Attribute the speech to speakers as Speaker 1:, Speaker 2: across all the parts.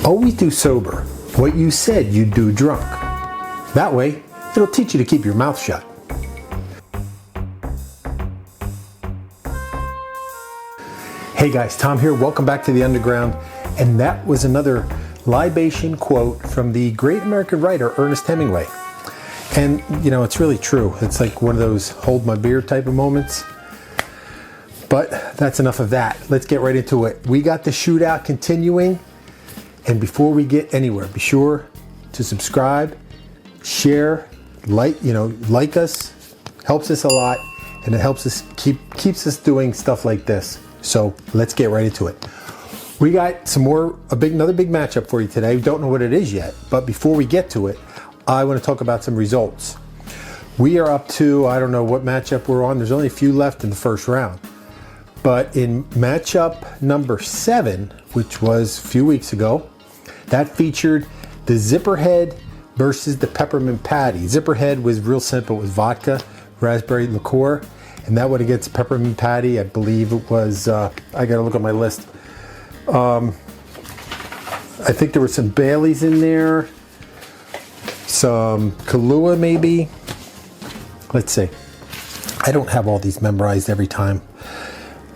Speaker 1: Always do sober what you said you'd do drunk. That way, it'll teach you to keep your mouth shut. Hey guys, Tom here. Welcome back to the Underground. And that was another libation quote from the great American writer Ernest Hemingway. And you know, it's really true. It's like one of those hold my beer type of moments. But that's enough of that. Let's get right into it. We got the shootout continuing. And before we get anywhere, be sure to subscribe, share, like us. Helps us a lot, and it helps us keeps us doing stuff like this. So let's get right into it. We got another big matchup for you today. We don't know what it is yet, but before we get to it, I want to talk about some results. We are up to, I don't know what matchup we're on. There's only a few left in the first round. But in matchup number 7, which was a few weeks ago, that featured the Zipperhead versus the Peppermint Patty. Zipperhead was real simple. It was vodka, raspberry liqueur, and that went against Peppermint Patty. I believe it was, I gotta look at my list. I think there were some Baileys in there, some Kahlua maybe. Let's see. I don't have all these memorized every time.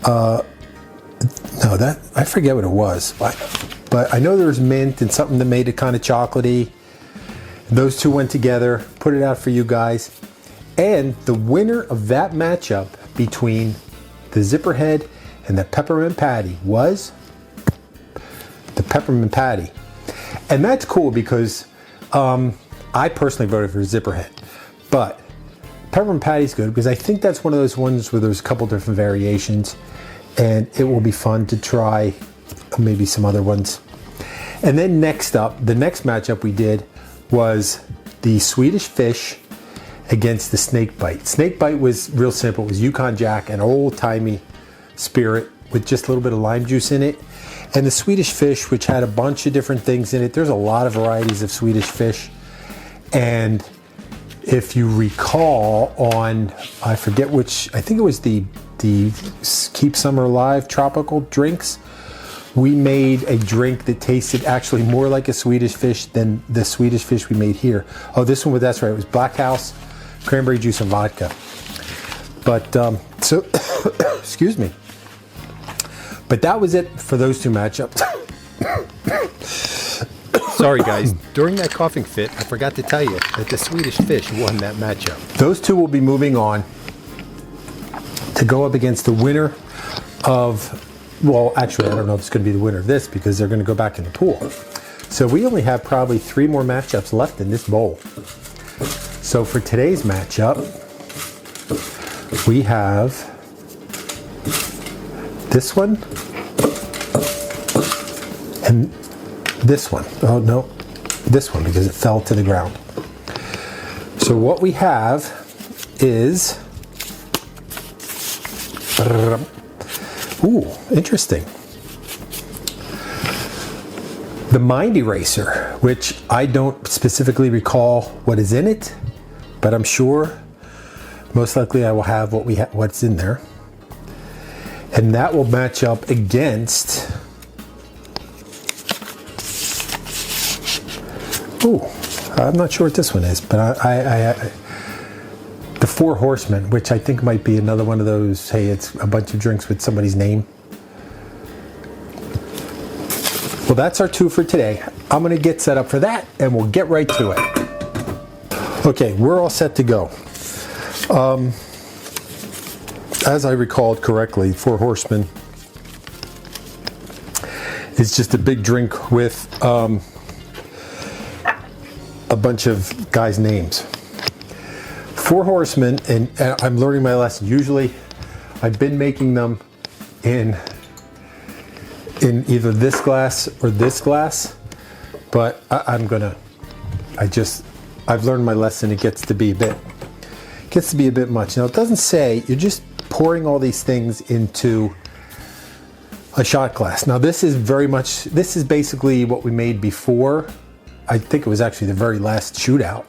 Speaker 1: No, I forget what it was. But I know there was mint and something that made it kind of chocolatey. Those two went together, put it out for you guys. And the winner of that matchup between the Zipperhead and the Peppermint Patty was the Peppermint Patty. And that's cool because I personally voted for Zipperhead. But Peppermint Patty's good because I think that's one of those ones where there's a couple different variations. And it will be fun to try maybe some other ones. And then next up, the next matchup we did was the Swedish Fish against the Snake Bite. Snake Bite was real simple. It was Yukon Jack, an old-timey spirit with just a little bit of lime juice in it. And the Swedish Fish, which had a bunch of different things in it. There's a lot of varieties of Swedish Fish. And if you recall on, I forget which, I think it was the Keep Summer Alive tropical drinks, we made a drink that tasted actually more like a Swedish Fish than the Swedish Fish we made here. Oh, this one, that's right, it was Black House, cranberry juice and vodka. But, so, excuse me. But that was it for those two matchups. Sorry guys, during that coughing fit, I forgot to tell you that the Swedish Fish won that matchup. Those two will be moving on to go up against the winner of, well, actually, I don't know if it's going to be the winner of this because they're going to go back in the pool. So we only have probably 3 more matchups left in this bowl. So for today's matchup, we have this one and this one. Oh no, this one because it fell to the ground. So what we have is, ooh, interesting. The Mind Eraser, which I don't specifically recall what is in it, but I'm sure most likely I will have what's in there. And that will match up against, ooh, I'm not sure what this one is, but the Four Horsemen, which I think might be another one of those, hey, it's a bunch of drinks with somebody's name. Well, that's our 2 for today. I'm going to get set up for that, and we'll get right to it. Okay, we're all set to go. As I recalled correctly, Four Horsemen is just a big drink with a bunch of guys' names. Four Horsemen, and I'm learning my lesson. Usually, I've been making them in either this glass or this glass, but I've learned my lesson. It gets to be a bit much. Now it doesn't say you're just pouring all these things into a shot glass. Now this is basically what we made before. I think it was actually the very last shootout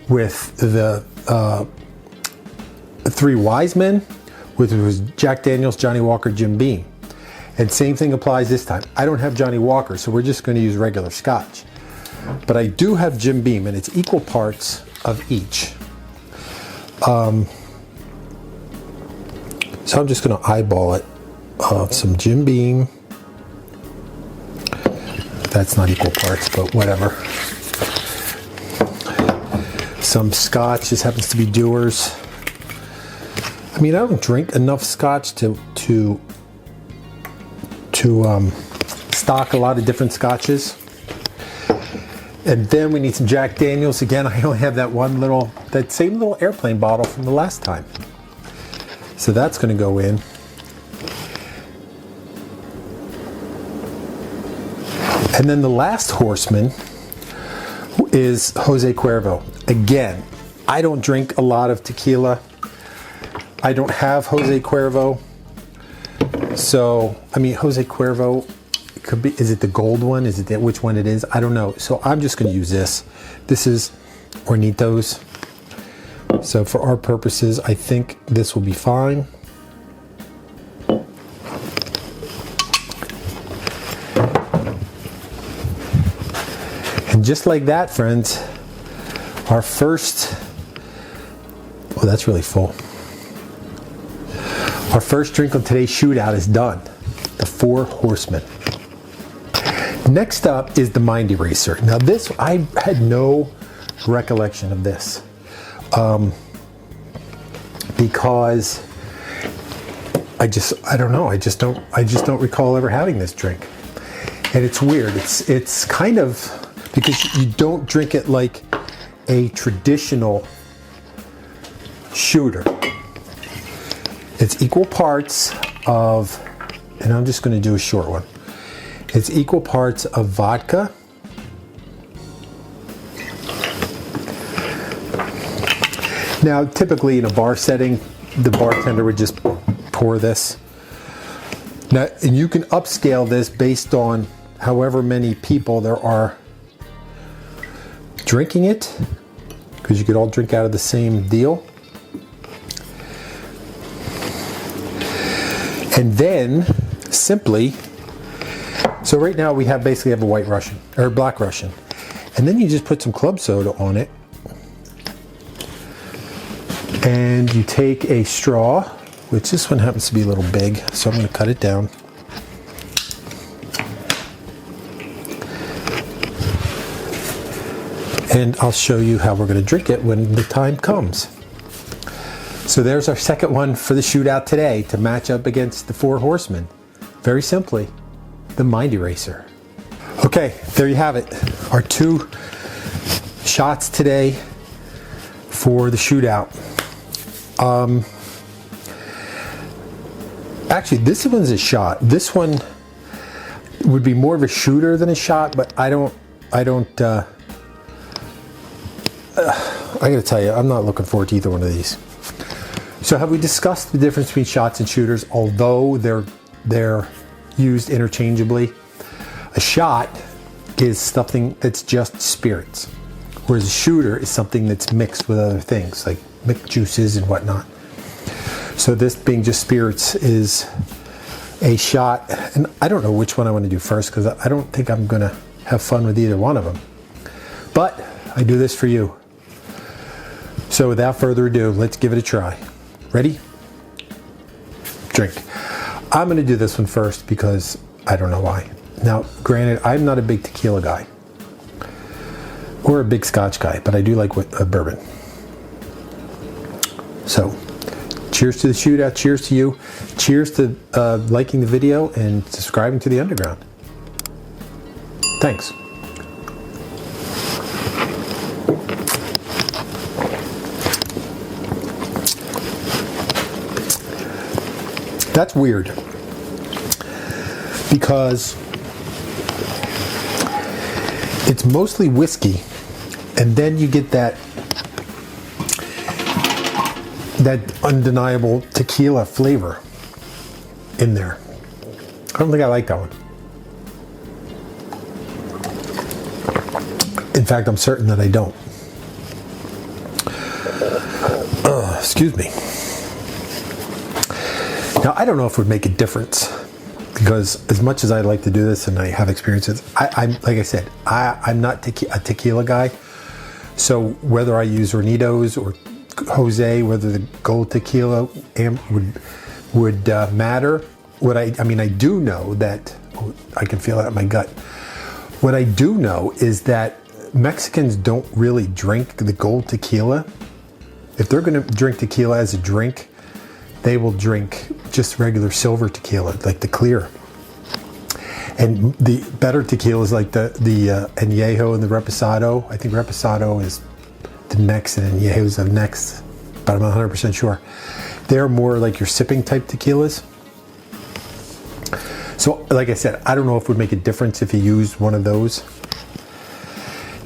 Speaker 1: with the 3 wise men, which was Jack Daniels, Johnny Walker, Jim Beam. And same thing applies this time. I don't have Johnny Walker, so we're just going to use regular Scotch. But I do have Jim Beam, and it's equal parts of each. So I'm just going to eyeball it. Some Jim Beam. That's not equal parts, but whatever. Some Scotch. This happens to be Dewar's. I mean, I don't drink enough Scotch to stock a lot of different Scotches. And then we need some Jack Daniels. Again, I only have that same little airplane bottle from the last time. So that's going to go in. And then the last horseman is Jose Cuervo. Again, I don't drink a lot of tequila. I don't have Jose Cuervo. So, I mean, Jose Cuervo could be, is it the gold one? Is it which one it is? I don't know. So I'm just going to use this. This is Hornitos. So for our purposes, I think this will be fine. And just like that, friends, our first, oh, that's really full. Our first drink on today's shootout is done. The Four Horsemen. Next up is the Mind Eraser. Now this, I had no recollection of this. Because I don't know. I just don't recall ever having this drink. And it's weird. It's kind of, because you don't drink it like a traditional shooter. It's equal parts of, and I'm just going to do a short one. It's equal parts of vodka, now typically in a bar setting, the bartender would just pour this. Now, and you can upscale this based on however many people there are drinking it, because you could all drink out of the same deal. And then simply, so right now we basically have a white Russian or black Russian, and then you just put some club soda on it, and you take a straw, which this one happens to be a little big, so I'm going to cut it down. And I'll show you how we're going to drink it when the time comes. So there's our second one for the shootout today to match up against the Four Horsemen. Very simply, the Mind Eraser. Okay, there you have it. Our two shots today for the shootout. Actually, this one's a shot. This one would be more of a shooter than a shot, but I gotta tell you, I'm not looking forward to either one of these. So have we discussed the difference between shots and shooters? Although they're used interchangeably, a shot is something that's just spirits, whereas a shooter is something that's mixed with other things like mixed juices and whatnot. So this being just spirits is a shot, and I don't know which one I want to do first because I don't think I'm gonna have fun with either one of them, but I do this for you. So without further ado, let's give it a try. Ready? Drink. I'm going to do this one first because I don't know why. Now, granted, I'm not a big tequila guy or a big Scotch guy, but I do like bourbon. So, cheers to the shootout. Cheers to you. Cheers to liking the video and subscribing to the Underground. Thanks. That's weird because it's mostly whiskey, and then you get that undeniable tequila flavor in there. I don't think I like that one. In fact, I'm certain that I don't. Excuse me. Now, I don't know if it would make a difference because as much as I like to do this and I have experiences, I'm like I said, I'm not a tequila guy. So whether I use Hornitos or Jose, whether the gold tequila would matter. I do know that, I can feel it in my gut. What I do know is that Mexicans don't really drink the gold tequila. If they're going to drink tequila as a drink, they will drink just regular silver tequila, like the clear. And the better tequilas like the Añejo and the Reposado. I think Reposado is the next and Añejo is the next, but I'm not 100% sure. They're more like your sipping type tequilas. So like I said, I don't know if it would make a difference if you used one of those.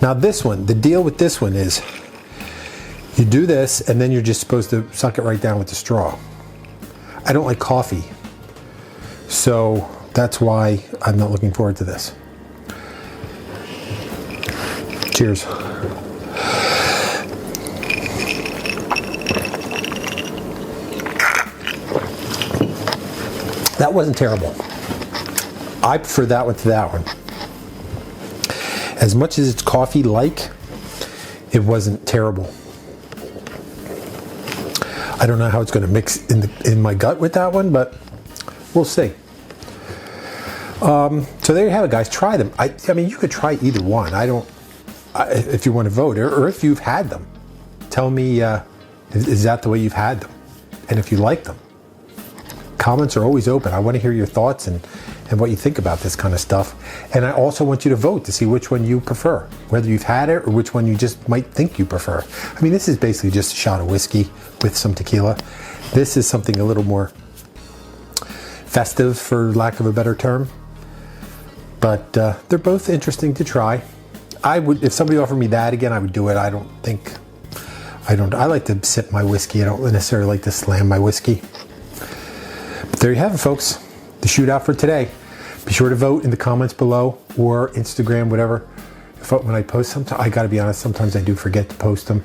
Speaker 1: Now this one, the deal with this one is you do this and then you're just supposed to suck it right down with the straw. I don't like coffee, so that's why I'm not looking forward to this. Cheers. That wasn't terrible. I prefer that one to that one. As much as it's coffee-like, it wasn't terrible. I don't know how it's going to mix in my gut with that one, but we'll see. So there you have it, guys. Try them. I mean, you could try either one. If you want to vote, or if you've had them, tell me, is that the way you've had them? And if you like them. Comments are always open. I want to hear your thoughts and what you think about this kind of stuff. And I also want you to vote to see which one you prefer, whether you've had it or which one you just might think you prefer. I mean, this is basically just a shot of whiskey with some tequila. This is something a little more festive, for lack of a better term. But they're both interesting to try. I would, if somebody offered me that again, I would do it. I like to sip my whiskey. I don't necessarily like to slam my whiskey. But there you have it, folks. The shootout for today. Be sure to vote in the comments below or Instagram, whatever. When I post, sometimes I gotta be honest, sometimes I do forget to post them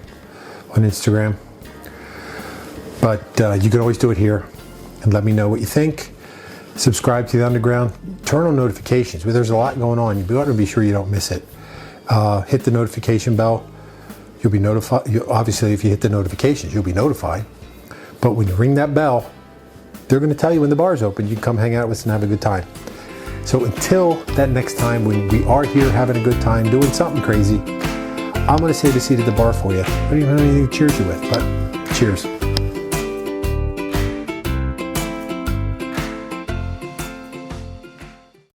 Speaker 1: on Instagram. But you can always do it here and let me know what you think. Subscribe to the Underground. Turn on notifications. There's a lot going on. You want to be sure you don't miss it. Hit the notification bell. You'll be notified. Obviously, if you hit the notifications, you'll be notified. But when you ring that bell, they're going to tell you when the bar's open. You can come hang out with us and have a good time. So until that next time, when we are here having a good time, doing something crazy, I'm going to save a seat at the bar for you. I don't even know anything to cheers you with, but cheers.